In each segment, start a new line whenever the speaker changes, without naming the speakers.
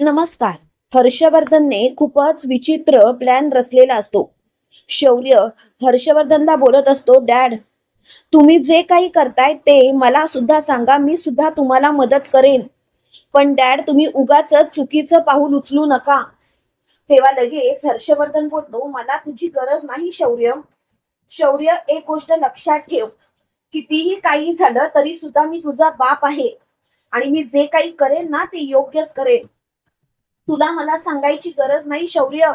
नमस्कार. हर्षवर्धनने खूपच विचित्र प्लॅन रचलेला असतो. शौर्य हर्षवर्धनला बोलत असतो, डॅड, तुम्ही जे काही करताय ते मला सुद्धा सांगा, मी सुद्धा तुम्हाला मदत करेन. पण डॅड, तुम्ही उगाच चुकीचं पाऊल उचलू नका. तेव्हा लगेच हर्षवर्धन बोलतो, मला तुझी गरज नाही शौर्य. शौर्य, एक गोष्ट लक्षात ठेव, कितीही काही झालं तरी सुद्धा मी तुझा बाप आहे आणि मी जे काही करेन ना ते योग्यच करेन. तुला मला सांगायची गरज नाही शौर्य.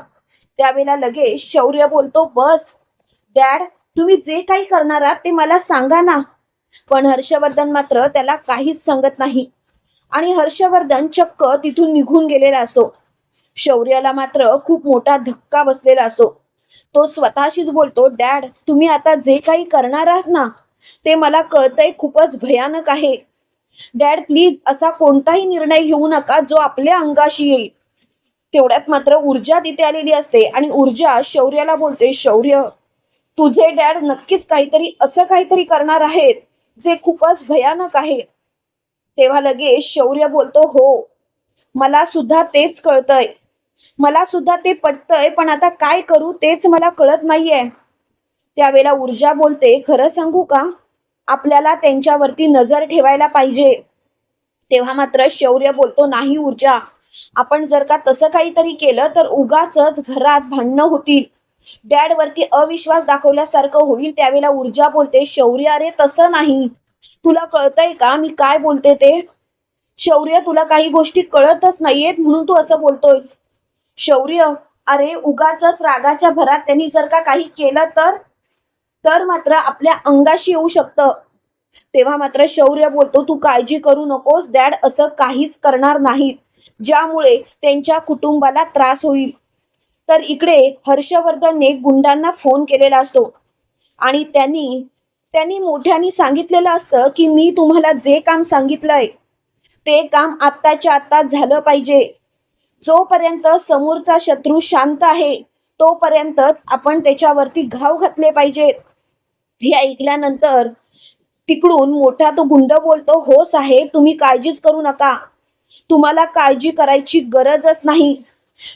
त्यावेळेला लगेच शौर्य बोलतो, बस डॅड, तुम्ही जे काही करणार आहात ते मला सांगा ना. पण हर्षवर्धन मात्र त्याला काहीच सांगत नाही आणि हर्षवर्धन चक्क तिथून निघून गेलेला असतो. शौर्याला मात्र खूप मोठा धक्का बसलेला असतो. तो स्वतःशीच बोलतो, डॅड, तुम्ही आता जे काही करणार आहात ना ते मला कळतंय खूपच भयानक आहे. डॅड, प्लीज असा कोणताही निर्णय घेऊ नका जो आपल्या अंगाशी येईल. तेवढ्यात मात्र ऊर्जा तिथे आलेली असते आणि ऊर्जा शौर्याला बोलते, शौर्य, तुझे डॅड नक्कीच काहीतरी असं काहीतरी करणार आहेत जे खूपच भयानक आहे. तेव्हा लगेच शौर्य बोलतो, हो, मला सुद्धा तेच कळतंय, मला सुद्धा ते पटतंय, पण आता काय करू तेच मला कळत नाहीये. त्यावेळेला ऊर्जा बोलते, खरं सांगू का, आपल्याला त्यांच्यावरती नजर ठेवायला पाहिजे. तेव्हा मात्र शौर्य बोलतो, नाही ऊर्जा, आपण जर का तसं काहीतरी केलं तर उगाचच घरात भांडणं होतील, डॅड वरती अविश्वास दाखवल्यासारखं होईल. त्यावेळेला ऊर्जा बोलते, शौर्य, अरे तसं नाही, तुला कळतंय का मी काय बोलते ते. शौर्य, तुला काही गोष्टी कळतच नाहीयेत म्हणून तू असं बोलतोयस. शौर्य, अरे उगाचच रागाच्या भरात त्यांनी जर का काही केलं तर मात्र आपल्या अंगाशी येऊ शकतं. तेव्हा मात्र शौर्य बोलतो, तू काळजी करू नकोस, डॅड असं काहीच करणार नाहीत ज्यामुळे त्यांच्या कुटुंबाला त्रास होईल. तर इकडे हर्षवर्धनने गुंडांना फोन केलेला असतो आणि त्यांनी त्यांनी मोठ्याने सांगितलेलं असतं की मी तुम्हाला जे काम सांगितलंय ते काम आत्ताच्या आत्ताच झालं पाहिजे. जोपर्यंत समोरचा शत्रू शांत आहे तोपर्यंतच आपण त्याच्यावरती घाव घातले पाहिजेत. हे ऐकल्यानंतर तिकडून मोठा तो गुंड बोलतो, हो साहेब, तुम्ही काळजीच करू नका, तुम्हाला काळजी करायची गरजच नाही,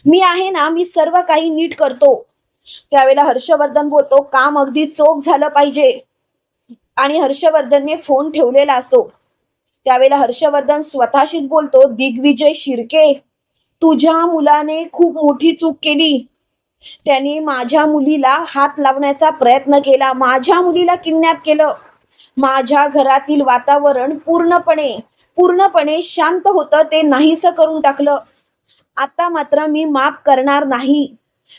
मी आहे ना, मी सर्व काही नीट करतो. त्यावेळेला हर्षवर्धन बोलतो, काम अगदी चोख झालं पाहिजे. आणि हर्षवर्धनने फोन ठेवलेला असतो. त्यावेळेला हर्षवर्धन स्वतःशीच बोलतो, दिग्विजय शिर्के, तुझ्या मुलाने खूप मोठी चूक केली. त्याने माझ्या मुलीला हात लावण्याचा प्रयत्न केला, माझ्या मुलीला किडनॅप केलं, माझ्या घरातील वातावरण पूर्णपणे शांत होतं ते नाहीसं करून टाकलं. आता मात्र मी माफ करणार नाही.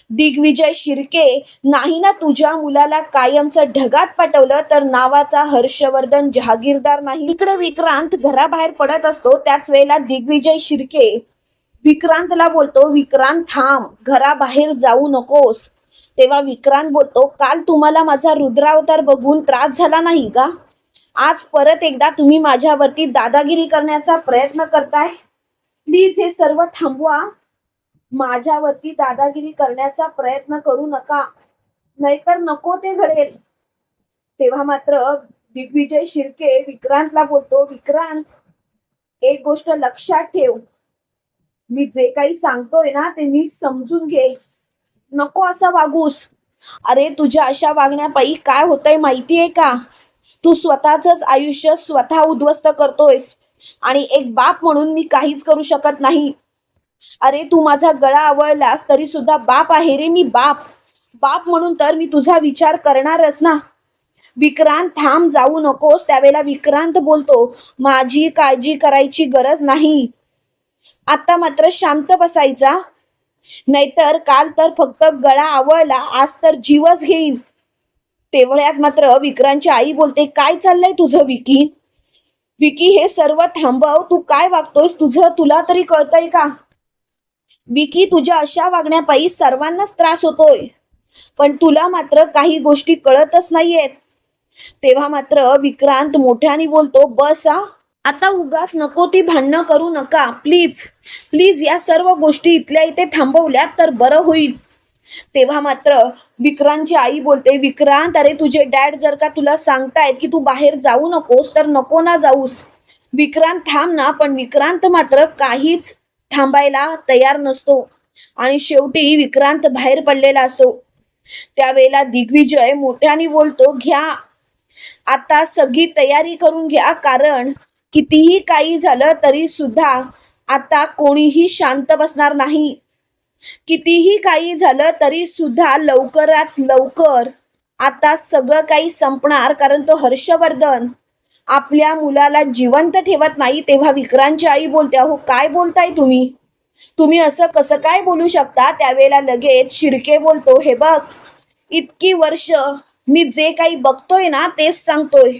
दिग्विजय शिर्के, नाही ना तुझ्या मुलाला कायमचं ढगात पाठवलं तर नावाचा हर्षवर्धन जहागीरदार नाही. इकडे विक्रांत घराबाहेर पडत असतो. त्याच वेळेला दिग्विजय शिर्के विक्रांतला बोलतो, विक्रांत थांब, घराबाहेर जाऊ नकोस. तेव्हा विक्रांत बोलतो, काल तुम्हाला माझा रुद्रावतार बघून त्रास झाला नाही का? आज परत एकदा तुम्ही माझ्यावरती दादागिरी करण्याचा प्रयत्न करताय. प्लीज हे सर्व थांबवा. माझ्यावरती दादागिरी करण्याचा प्रयत्न करू नका, नाहीतर नको ते घडेल. तेव्हा मात्र दिग्विजय शिर्के विक्रांतला बोलतो, विक्रांत, एक गोष्ट लक्षात ठेव, मी जे काही सांगतोय ना ते नीट समजून घे, नको असं वागूस. अरे तुझ्या अशा वागण्यापायी काय होतंय माहितीये का? तू स्वतःच आयुष्य स्वतः उद्ध्वस्त करतोयस आणि एक बाप म्हणून मी काहीच करू शकत नाही. अरे तू माझा गळा आवळलास तरी सुद्धा बाप आहे रे मी, बाप म्हणून तर मी तुझा विचार करणारच ना. विक्रांत थांब, जाऊ नकोस. त्यावेळेला विक्रांत बोलतो, माझी काळजी करायची गरज नाही, आता मात्र शांत बसायचा, नाहीतर काल तर फक्त गळा आवळला, आज तर जीवच घेईन. तेवढ्यात मात्र विक्रांतची आई बोलते, काय चाललंय तुझं विकी? विकी हे सर्व थांबव, तू काय वागतोयस, तुला तरी कळतंय का? विकी, तुझ्या अशा वागण्यापायी सर्वांनाच त्रास होतोय, पण तुला मात्र काही गोष्टी कळतच नाहीयेत. तेव्हा मात्र विक्रांत मोठ्याने बोलतो, बस हा, आता उगाच नको ती भांडणं करू नका, प्लीज या सर्व गोष्टी इथल्या इथे थांबवल्यात तर बरं होईल. तेव्हा मात्र विक्रांतची आई बोलते, विक्रांत, अरे तुझे डॅड जर का तुला सांगतायत की तू बाहेर जाऊ नकोस तर नको ना जाऊस. विक्रांत थांब ना. पण विक्रांत मात्र काहीच थांबायला तयार नसतो आणि शेवटी विक्रांत बाहेर पडलेला असतो. त्यावेळेला दिग्विजय मोठ्याने बोलतो, घ्या आता सगळी तयारी करून घ्या, कारण कितीही काही झालं तरी सुद्धा आता कोणीही शांत बसणार नाही. कितीही काही झालं तरी सुद्धा लवकरात लवकर आता सगळं काही संपणार, कारण तो हर्षवर्धन आपल्या मुलाला जिवंत ठेवत नाही. तेव्हा विक्रांतची आई बोलते, अहो काय बोलताय तुम्ही, तुम्ही असं कसं काय बोलू शकता. त्यावेळेला लगेच शिर्के बोलतो, हे बघ, इतकी वर्ष मी जे काही बघतोय ना तेच सांगतोय,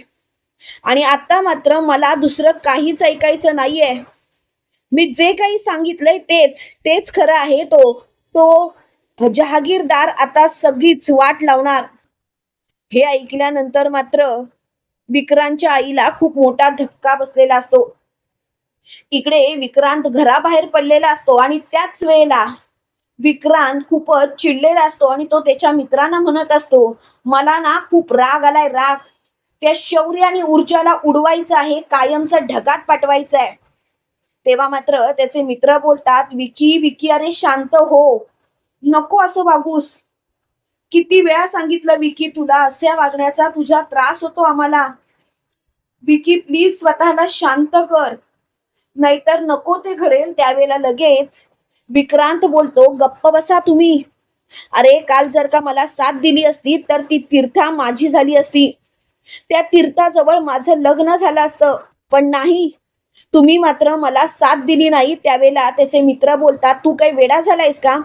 आणि आता मात्र मला दुसरं काहीच ऐकायचं नाहीये. मी जे काही सांगितलंय तेच तेच खरं आहे. तो जहागीरदार आता सगळीच वाट लावणार. हे ऐकल्यानंतर मात्र विक्रांतच्या आईला खूप मोठा धक्का बसलेला असतो. इकडे विक्रांत घराबाहेर पडलेला असतो आणि त्याच वेळेला विक्रांत खूपच चिडलेला असतो आणि तो त्याच्या मित्रांना म्हणत असतो, मला ना खूप राग आलाय, राग. त्या शौर्य आणि ऊर्जाला उडवायचं आहे, कायमचं ढगात पाठवायचं आहे. तेव्हा मात्र त्याचे मित्र बोलतात, विकी विकी अरे शांत हो, नको असं वागूस. किती वेळा सांगितलं विकी तुला, अशा वागण्याचा तुझा त्रास होतो आम्हाला. विकी प्लीज स्वतःला शांत कर, नाहीतर नको ते घडेल. त्यावेळेला लगेच विक्रांत बोलतो, गप्प बसा तुम्ही. अरे काल जर का मला साथ दिली असती तर ती तीर्था माझी झाली असती, त्या तीर्थाजवळ माझं लग्न झालं असतं, पण नाही, तुम्ही मात्र मला साथ दिली नाही. त्यावेळेला त्याचे मित्र बोलतात, तू काही वेडा झालायस का.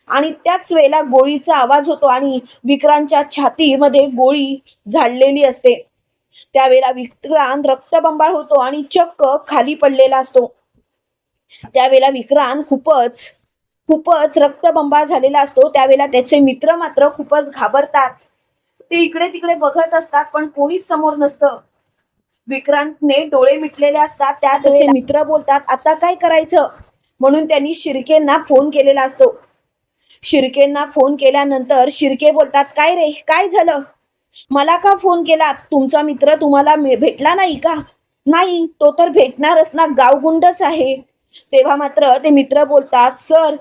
आणि त्याच वेळेला गोळीचा आवाज होतो आणि विक्रांतच्या छातीमध्ये गोळी झाडलेली असते. त्यावेळेला विक्रांत रक्तबंबाळ होतो आणि चक्क खाली पडलेला असतो. त्यावेळेला विक्रांत खूपच खूपच रक्तबंबाळ झालेला असतो. त्यावेळेला त्याचे मित्र मात्र खूपच घाबरतात. ते इकडे तिकडे बघत असतात पण कोणीच समोर नसतं. विक्रांतने डोळे मिटलेले असतात. त्याचे मित्र बोलतात, आता काय करायचं, म्हणून त्यांनी शिर्केंना फोन केलेला असतो. शिर्केंना फोन केल्यानंतर शिर्के बोलतात, काय रे, काय झालं, मला का फोन केला, तुमचा मित्र तुम्हाला भेटला नाही का. नाही, तो तर भेटणारच ना, गावगुंडच आहे. तेव्हा मात्र ते मित्र बोलतात, सर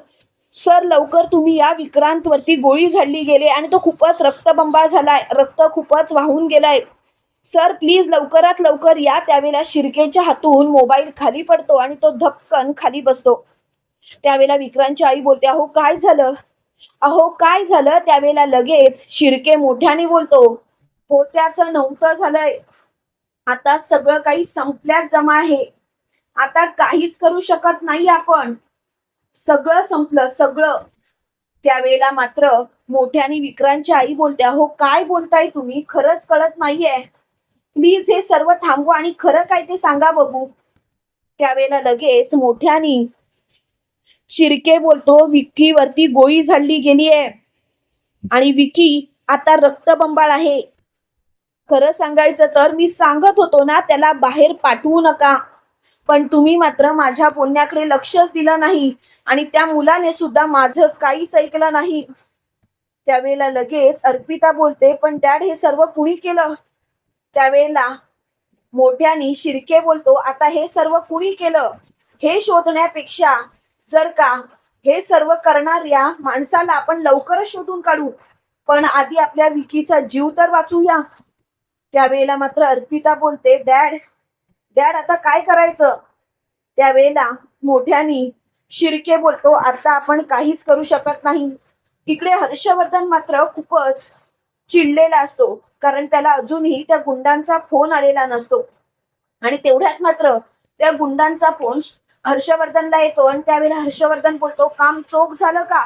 सर लवकर तुम्ही या, विक्रांत वरती गोळी झाडली गेली आणि तो खूपच रक्तबंबाळ झालाय, रक्त खूपच वाहून गेलाय, सर प्लीज लवकरात लवकर या. त्यावेळेला शिर्केच्या हातून मोबाईल खाली पडतो आणि तो धपकन खाली बसतो. त्यावेळेला विक्रांतची आई बोलते, अहो काय झालं, अहो काय झालं. त्यावेळेला लगेच शिर्के मोठ्याने बोलतो, होत्याचं नव्हतं झालंय, आता सगळं काही संपल्यात जमा आहे, आता काहीच करू शकत नाही आपण, सगळं संपलं सगळं. त्यावेळेला मात्र मोठ्याने विक्रांतची आई बोलते, अहो काय बोलताय तुम्ही, खरंच कळत नाहीये, प्लीज हे सर्व थांबवा आणि खरं काय ते सांगा बघू. त्यावेळेला लगेच मोठ्याने शिर्के बोलतो, विकी वरती गोळी झाडली गेली आहे आणि विकी आता रक्तबंबाळ आहे. खरं सांगायचं तर मी सांगत होतो ना त्याला बाहेर पाठवू नका, पण तुम्ही मात्र माझ्या बोलण्याकडे लक्षच दिलं नाही आणि त्या मुलाने सुद्धा माझं काहीच ऐकलं नाही. त्यावेळेला लगेच अर्पिता बोलते, पण डॅड हे सर्व कुणी केलं. त्यावेळेला मोठ्याने शिर्के बोलतो, आता हे सर्व कुणी केलं हे शोधण्यापेक्षा जर का हे सर्व करणाऱ्या माणसाला आपण लवकरच शोधून काढू, पण आधी आपल्या विकीचा जीव तर वाचूया. त्यावेळेला मात्र अर्पिता बोलते, डॅड डॅड आता काय करायचं. त्यावेळेला मोठ्याने शिर्के बोलतो, आता आपण काहीच करू शकत नाही. इकडे हर्षवर्धन मात्र खूपच चिडलेला असतो, कारण त्याला अजूनही त्या गुंडांचा फोन आलेला नसतो. आणि तेवढ्यात मात्र त्या गुंडांचा फोन हर्षवर्धनला येतो आणि त्यावेळेला हर्षवर्धन बोलतो, काम चोख झालं का.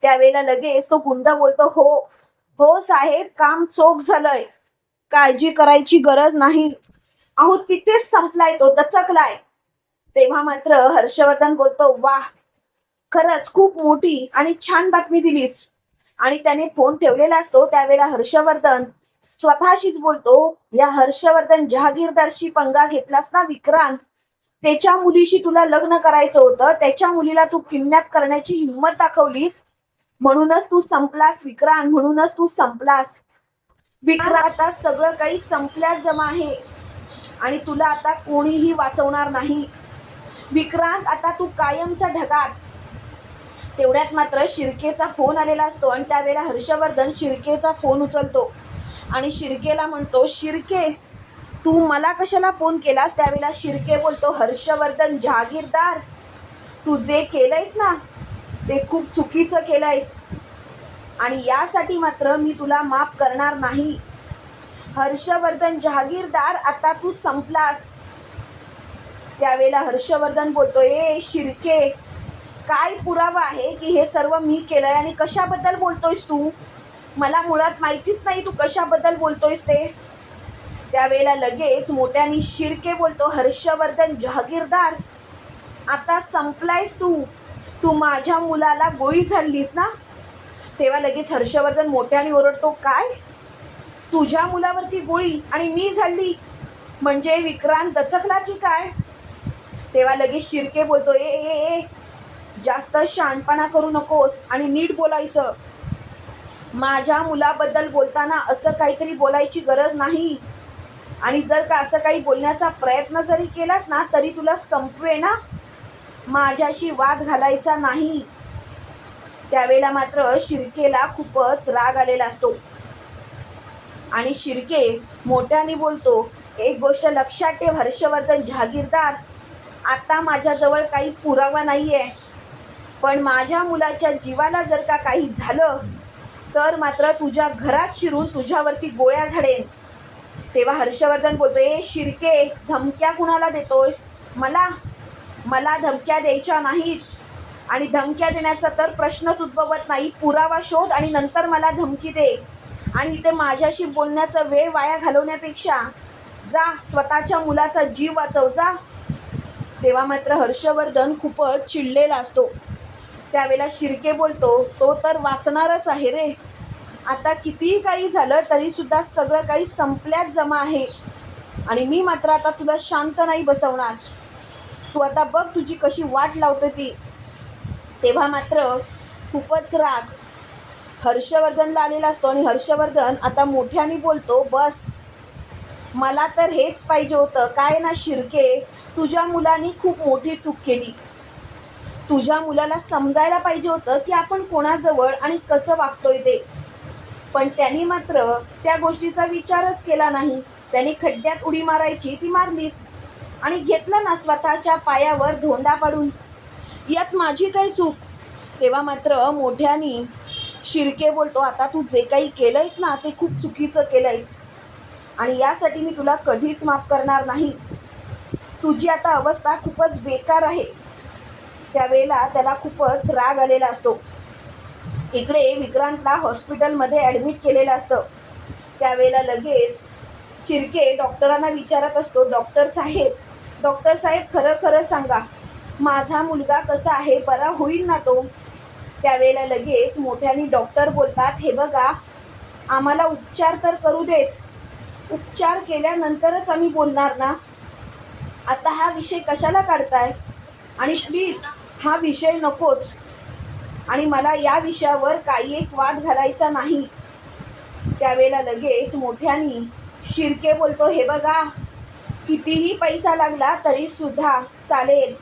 त्यावेळेला लगेच तो गुंड बोलतो, हो हो साहेब, काम चोख झालंय, काळजी करायची गरज नाही. अहो तिथेच संपलाय, तो दचकलाय. तेव्हा मात्र हर्षवर्धन बोलतो, वाह, खरंच खूप मोठी आणि छान बातमी दिलीस. आणि त्याने फोन ठेवलेला असतो. त्यावेळेला हर्षवर्धन स्वतःशीच बोलतो, या हर्षवर्धन जहागीरदारशी पंगा घेतलास ना विक्रांत, त्याच्या मुलीशी तुला लग्न करायचं होतं, त्याच्या मुलीला तू किडनॅप करण्याची हिंमत दाखवलीस, म्हणूनच तू संपलास विक्रांत, म्हणूनच तू संपलास विक्रांत. आता सगळं काही संपल्यात जमा आहे आणि तुला आता कोणीही वाचवणार नाही. विक्रांत आता तू कायमचा ढगात. तेवढ्यात मात्र शिर्केचा फोन आलेला असतो आणि त्यावेळेला हर्षवर्धन शिर्केचा फोन उचलतो आणि शिर्केला म्हणतो, शिर्के तू मला कशाला फोन केलास? त्यावेळेला शिर्के बोलतो, हर्षवर्धन जहागीरदार, तू जे केलंयस ना ते खूप चुकीचं केलंयस आणि यासाठी मात्र मी तुला माफ करणार नाही. हर्षवर्धन जहागीरदार, आता तू संपलास. त्यावेळेला हर्षवर्धन बोलतो, ए शिर्के, काय पुरावा आहे की हे सर्व मी केलंय आणि कशाबद्दल बोलतोयस तू? मला मुळात माहितीच नाही तू कशाबद्दल बोलतोयस ते. त्यावेळेला लगेच मोठ्याने शिर्के बोलतो, हर्षवर्धन जहागीरदार, आता संपलायस तू. तू माझ्या मुलाला गोळी झाडलीस ना? तेव्हा लगेच हर्षवर्धन मोठ्याने ओरडतो, काय? तुझ्या मुलावरती गोळी आणि मी झाडली? म्हणजे विक्रांत दचकला की काय? तेव्हा लगेच शिर्के बोलतो, ए ए ए जास्त शहाणपणा करू नकोस आणि नीट बोलायचं. माझ्या मुलाबद्दल बोलताना असं काहीतरी बोलायची गरज नाही आणि जर का असं काही बोलण्याचा प्रयत्न जरी केलास ना तरी तुला संपवे ना. माझ्याशी वाद घालायचा नाही. त्यावेळेला मात्र शिर्केला खूपच राग आलेला असतो आणि शिर्के मोठ्याने बोलतो, एक गोष्ट लक्षात ठेव हर्षवर्धन जहागीरदार, आता माझ्याजवळ काही पुरावा नाही आहे, पण माझ्या मुलाच्या जीवाला जर का काही झालं तर मात्र तुझ्या घरात शिरून तुझ्यावरती गोळ्या झाडेन. तेव्हा हर्षवर्धन बोलतो, ए शिर्के, धमक्या कुणाला देतोयस? मला धमक्या द्यायच्या नाहीत आणि धमक्या देण्याचा तर प्रश्नच उद्भवत नाही. पुरावा शोध आणि नंतर मला धमकी दे आणि इथे माझ्याशी बोलण्याचा वेळ वाया घालवण्यापेक्षा जा स्वतःच्या मुलाचा जीव वाचव जा. तेव्हा मात्र हर्षवर्धन खूपच चिडलेला असतो. त्यावेळेला शिर्के बोलतो, तो तर वाचणारच आहे रे. आता कितीही काही झालं तरीसुद्धा सगळं काही संपल्यात जमा आहे आणि मी मात्र आता तुला शांत नाही बसवणार. तू आता बघ तुझी कशी वाट लावते ती. तेव्हा मात्र खूपच राग हर्षवर्धनला आलेला असतो आणि हर्षवर्धन आता मोठ्याने बोलतो, बस मला तर हेच पाहिजे होतं. काय ना शिर्के, तुझ्या मुलांनी खूप मोठी चूक केली. तुझ्या मुलाला समजायला पाहिजे होतं की आपण कोणाजवळ आणि कसं वागतोय ते, पण त्यांनी मात्र त्या गोष्टीचा विचारच केला नाही. त्यांनी खड्ड्यात उडी मारायची ती मारलीच आणि घेतलं ना स्वतःच्या पायावर धोंडा पाडून. यात माझी काही चूक? तेव्हा मात्र मोठ्याने शिर्के बोलतो, आता तू जे काही केलंयस ना ते खूप चुकीचं केलंयस आणि यासाठी मी तुला कधीच माफ करणार नाही. तुझी आता अवस्था खूपच बेकार आहे. त्यावेळेला त्याला खूपच राग आलेला असतो. इकडे विक्रांतला हॉस्पिटलमध्ये ॲडमिट केलेलं असतं. त्यावेळेला लगेच शिर्के डॉक्टरांना विचारत असतो, डॉक्टर साहेब खरं खरं सांगा, माझा मुलगा कसा आहे, बरा होईल ना तो? त्यावेळेला लगेच मोठ्याने डॉक्टर बोलतात, हे बघा, आम्हाला उपचार तर करू देत, उपचार केल्यानंतरच आम्ही बोलणार ना. आता हा विषय कशाला काढताय? आणि प्लीज हा विषय नकोच आणि मला या विषयावर काही एक वाद घालायचा नाही. त्यावेळेला लगेच मोठ्याने शिर्के बोलतो, हे बघा, कितीही पैसा लागला तरीसुद्धा चालेल,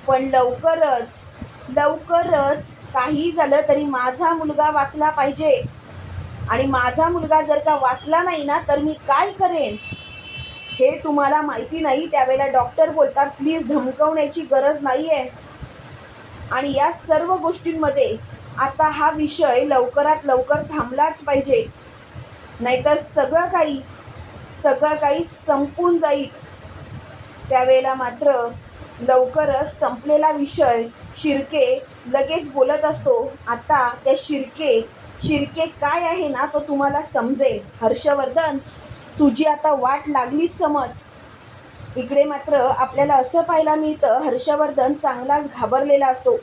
पण लवकरच काही झालं तरी माझा मुलगा वाचला पाहिजे आणि माझा मुलगा जर का वाचला नाही ना तर मी काय करेन हे तुम्हाला माहिती नाही. त्यावेळेला डॉक्टर बोलतात, प्लीज धमकवण्याची गरज नाही आहे आणि या सर्व गोष्टींमध्ये आता हा विषय लवकरात लवकर थांबलाच पाहिजे, नाहीतर सगळं काही संपून जाईल. त्यावेळेला मात्र लवकरच संपलेला विषय शिर्के लगेच बोलत असतो. आता त्या शिर्के काय आहे ना तो तुम्हाला समजेल. हर्षवर्धन, तुझी आता वाट लागलीच समज. इकडे मात्र आपल्याला असं पाहायला मिळतं, हर्षवर्धन चांगलाच घाबरलेला असतो.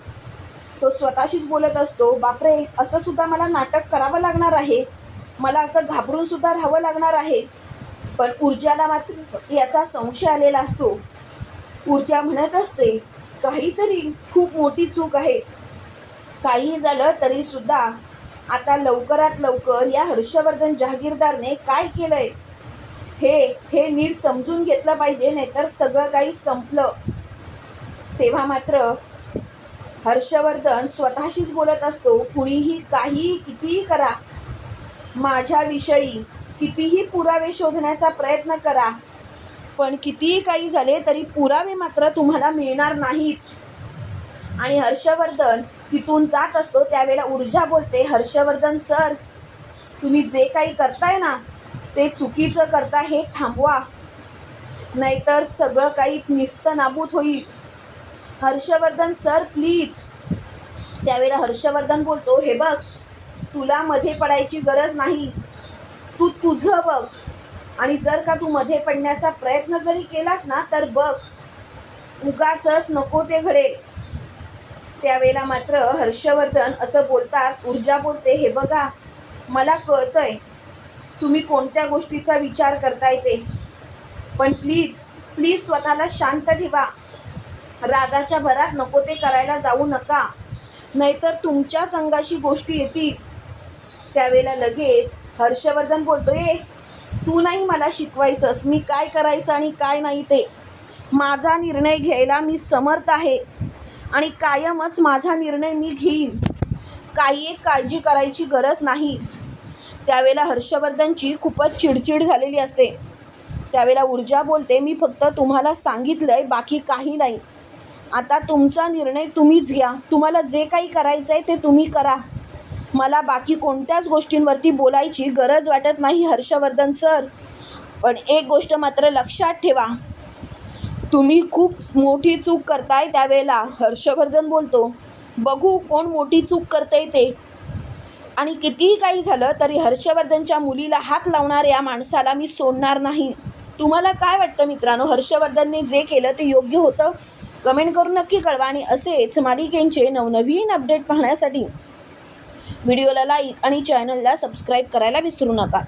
तो स्वतःशीच बोलत असतो, बापरे, असं सुद्धा मला नाटक करावं लागणार आहे, मला असं घाबरून सुद्धा राहावं लागणार आहे. पण ऊर्जाला मात्र याचा संशय आलेला असतो. ऊर्जा म्हणत असते, काहीतरी खूप मोठी चूक आहे. काही झालं तरी सुद्धा आता लवकरात लवकर या हर्षवर्धन जहागीरदारने काय केलंय हे नीट समजून घेतलं पाहिजे, नाहीतर सगळं काही संपलं. तेव्हा मात्र हर्षवर्धन स्वतःशीच बोलत असतो, कुणीही काही कितीही करा, माझ्याविषयी कितीही पुरावे शोधण्याचा प्रयत्न करा, पण कितीही काही झाले तरी पुरावे मात्र तुम्हाला मिळणार नाहीत. आणि हर्षवर्धन तिथून जात असतो त्यावेळेला ऊर्जा बोलते, हर्षवर्धन सर, तुम्ही जे काही करताय ना ते चुकीचं करताय, हे थांबवा, नाहीतर सगळं काही निस्तनाबूत होईल. Harshvardhan sir please. त्यावेळेला हर्षवर्धन बोलतो, हे बघ, तुला मध्ये पडायची गरज नाही, तू तुझं बघ, आणि जर का तू मध्ये पडण्याचा प्रयत्न जरी केलास ना तर बघ, उगाचच नको ते घडेल. त्यावेळेला मात्र हर्षवर्धन असं बोलताच ऊर्जा बोलते, हे बघा, मला कळतंय तुम्ही कोणत्या गोष्टीचा विचार करताय ते, पण प्लीज प्लीज स्वतःला शांत ठेवा, रागाच्या भरात नको ते करायला जाऊ नका, नाहीतर तुमच्याच अंगाशी गोष्टी येतील. त्यावेळेला लगेच हर्षवर्धन बोलतो, तू नाही मला शिकवायचंस मी काय करायचं आणि काय नाही ते, माझा निर्णय घ्यायला मी समर्थ आहे आणि कायमच माझा निर्णय मी घेईन, काही एक काळजी करायची गरज नाही. त्यावेळेला हर्षवर्धनची खूपच चिडचिड झालेली असते. त्यावेळेला ऊर्जा बोलते, मी फक्त तुम्हाला सांगितलंय, बाकी काही नाही, आता तुमचा निर्णय तुम्हीच घ्या, तुम्हाला जे काही करायचं आहे ते तुम्ही करा, मला बाकी कोणत्याच गोष्टींवरती बोलायची गरज वाटत नाही हर्षवर्धन सर. पण एक गोष्ट मात्र लक्षात ठेवा, तुम्ही खूप मोठी चूक करताय. त्यावेळेला हर्षवर्धन बोलतो, बघू कोण मोठी चूक करतंय ते. आणि कितीही काही झालं तरी हर्षवर्धनच्या मुलीला हात लावणाऱ्या माणसाला मी सोडणार नाही. तुम्हाला काय वाटतं मित्रांनो, हर्षवर्धनने जे केलं ते योग्य होतं? कमेंट करून नक्की कळवा. आणि असेच मालिकेंचे नवनवीन अपडेट पाहण्यासाठी व्हिडिओला लाईक आणि चॅनलला सबस्क्राईब करायला विसरू नका.